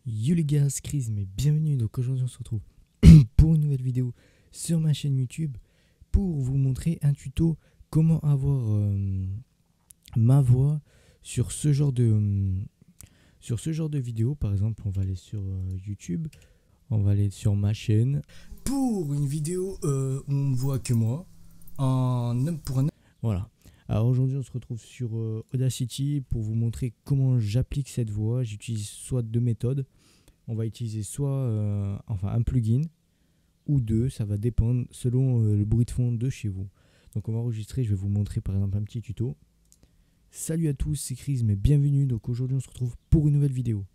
Yo les gars, c'est Chris, mais bienvenue. Donc aujourd'hui on se retrouve pour une nouvelle vidéo sur ma chaîne YouTube pour vous montrer un tuto comment avoir ma voix sur ce genre de vidéo. Par exemple, on va aller sur YouTube, on va aller sur ma chaîne pour une vidéo où on ne voit que moi voilà. Alors aujourd'hui on se retrouve sur Audacity pour vous montrer comment j'applique cette voix. J'utilise soit deux méthodes. On va utiliser soit un plugin ou deux, ça va dépendre selon le bruit de fond de chez vous. Donc on va enregistrer, je vais vous montrer par exemple un petit tuto. Salut à tous, c'est Chris, mais bienvenue. Donc aujourd'hui on se retrouve pour une nouvelle vidéo.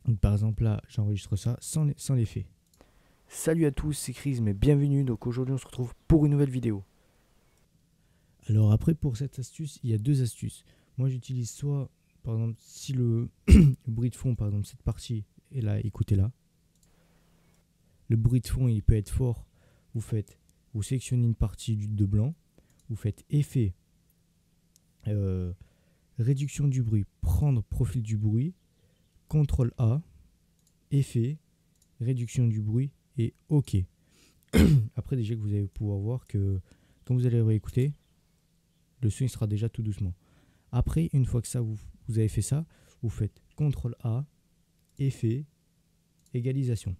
Donc par exemple là, j'enregistre ça sans l'effet. Salut à tous, c'est Chris, mais bienvenue. Donc aujourd'hui on se retrouve pour une nouvelle vidéo. Alors après, pour cette astuce, il y a deux astuces. Moi j'utilise soit, par exemple, si le bruit de fond, par exemple cette partie est là, écoutez-la. Le bruit de fond il peut être fort. Vous sélectionnez une partie de blanc, vous faites effet, réduction du bruit, prendre profil du bruit, CTRL A, effet, réduction du bruit et OK. Après déjà que vous allez pouvoir voir que quand vous allez réécouter, le son il sera déjà tout doucement. Après, une fois que ça vous avez fait ça, vous faites CTRL A, effet, égalisation.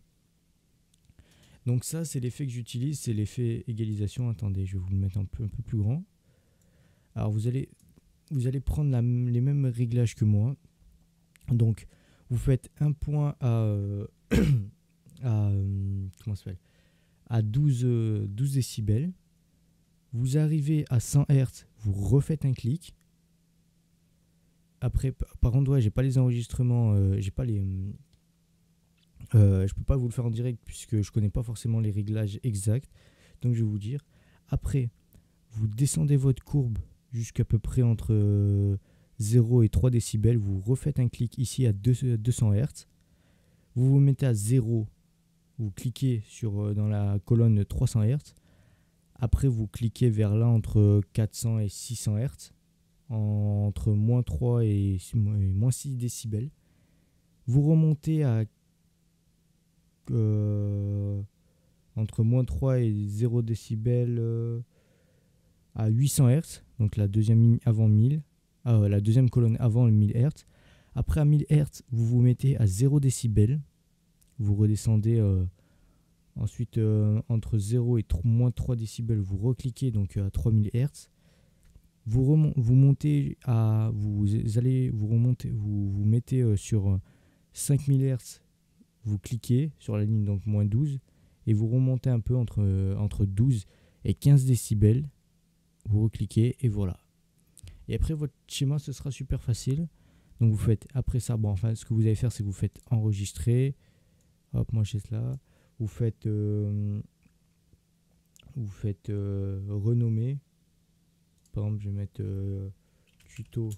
Donc ça c'est l'effet que j'utilise, c'est l'effet égalisation. Attendez, je vais vous le mettre un peu plus grand. Alors vous allez prendre les mêmes réglages que moi. Donc vous faites un point à à 12 décibels. Vous arrivez à 100 Hz, vous refaites un clic. Après, par contre, ouais, j'ai pas les enregistrements, je peux pas vous le faire en direct puisque je connais pas forcément les réglages exacts. Donc je vais vous dire. Après, vous descendez votre courbe jusqu'à peu près entre 0 et 3 décibels. Vous refaites un clic ici à 200 Hz. Vous vous mettez à 0. Vous cliquez dans la colonne 300 Hz. Après, vous cliquez vers là entre 400 et 600 Hz. Entre moins 3 et moins 6 décibels. Vous remontez à entre moins 3 et 0 décibels à 800 Hz. Donc la deuxième ligne avant 1000. La deuxième colonne avant le 1000 Hz. Après à 1000 Hz, vous vous mettez à 0 décibels. Vous redescendez ensuite entre 0 et moins 3 décibels. Vous recliquez donc à 3000 Hz. Vous mettez sur 5000 Hz. Vous cliquez sur la ligne donc moins 12 et vous remontez un peu entre 12 et 15 décibels. Vous recliquez et voilà. Et après votre schéma ce sera super facile. Donc vous faites après ça, ce que vous allez faire c'est que vous faites enregistrer. Hop, moi j'ai cela. Vous faites renommer. Par exemple, je vais mettre tuto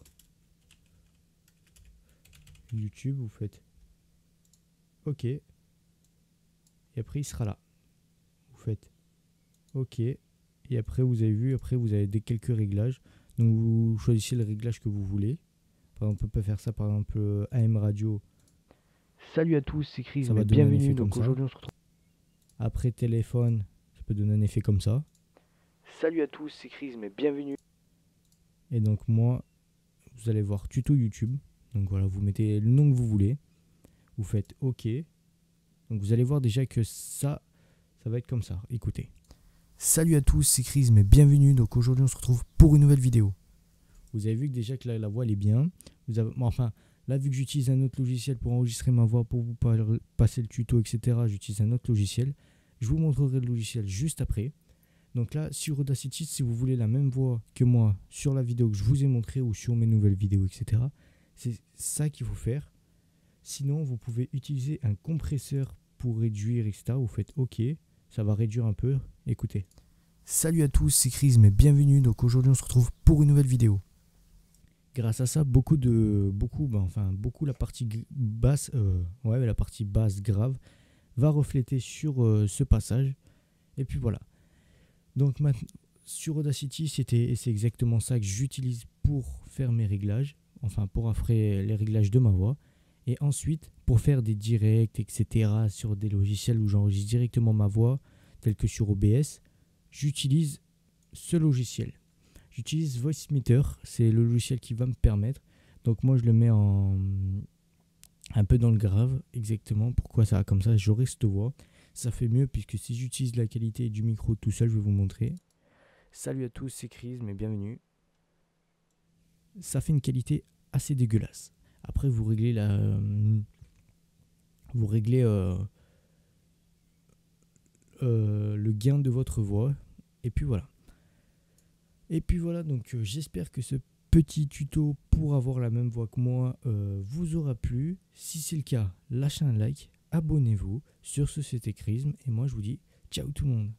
YouTube. Vous faites OK. Et après, il sera là. Vous faites OK. Et après, vous avez vu, vous avez quelques réglages. Donc, vous choisissez le réglage que vous voulez. Par exemple, on peut faire ça, par exemple, AM Radio. Salut à tous, c'est Chris, Ça va donner un effet comme ça. Aujourd'hui on se retrouve. Après, téléphone, ça peut donner un effet comme ça. Salut à tous, c'est Chris, mais bienvenue. Et donc, moi, vous allez voir tuto YouTube. Donc voilà, vous mettez le nom que vous voulez. Vous faites OK. Donc vous allez voir déjà que ça va être comme ça. Écoutez. Salut à tous, c'est Chris, mais bienvenue. Donc aujourd'hui on se retrouve pour une nouvelle vidéo. Vous avez vu que déjà que la voix elle est bien. Là vu que j'utilise un autre logiciel pour enregistrer ma voix, pour vous passer le tuto, etc. J'utilise un autre logiciel. Je vous montrerai le logiciel juste après. Donc là sur Audacity, si vous voulez la même voix que moi sur la vidéo que je vous ai montré ou sur mes nouvelles vidéos, etc. C'est ça qu'il faut faire. Sinon, vous pouvez utiliser un compresseur pour réduire, etc. Vous faites OK, ça va réduire un peu. Écoutez. Salut à tous, c'est Chris, mais bienvenue. Donc aujourd'hui, on se retrouve pour une nouvelle vidéo. Grâce à ça, beaucoup la partie basse, la partie basse grave va refléter sur ce passage. Et puis voilà. Donc maintenant, sur Audacity, c'est exactement ça que j'utilise pour faire mes réglages. Pour faire les réglages de ma voix. Et ensuite, pour faire des directs, etc., sur des logiciels où j'enregistre directement ma voix, tels que sur OBS, j'utilise ce logiciel. J'utilise Voicemeeter, c'est le logiciel qui va me permettre. Donc moi, je le mets un peu dans le grave, exactement. Pourquoi ça va comme ça? J'aurai cette voix. Ça fait mieux, puisque si j'utilise la qualité du micro tout seul, je vais vous montrer. Salut à tous, c'est Chris, mais bienvenue. Ça fait une qualité assez dégueulasse. Après, vous réglez le gain de votre voix. Et puis voilà. Donc j'espère que ce petit tuto pour avoir la même voix que moi vous aura plu. Si c'est le cas, lâchez un like, abonnez-vous. Sur ce, c'était Chrism. Et moi, je vous dis ciao tout le monde.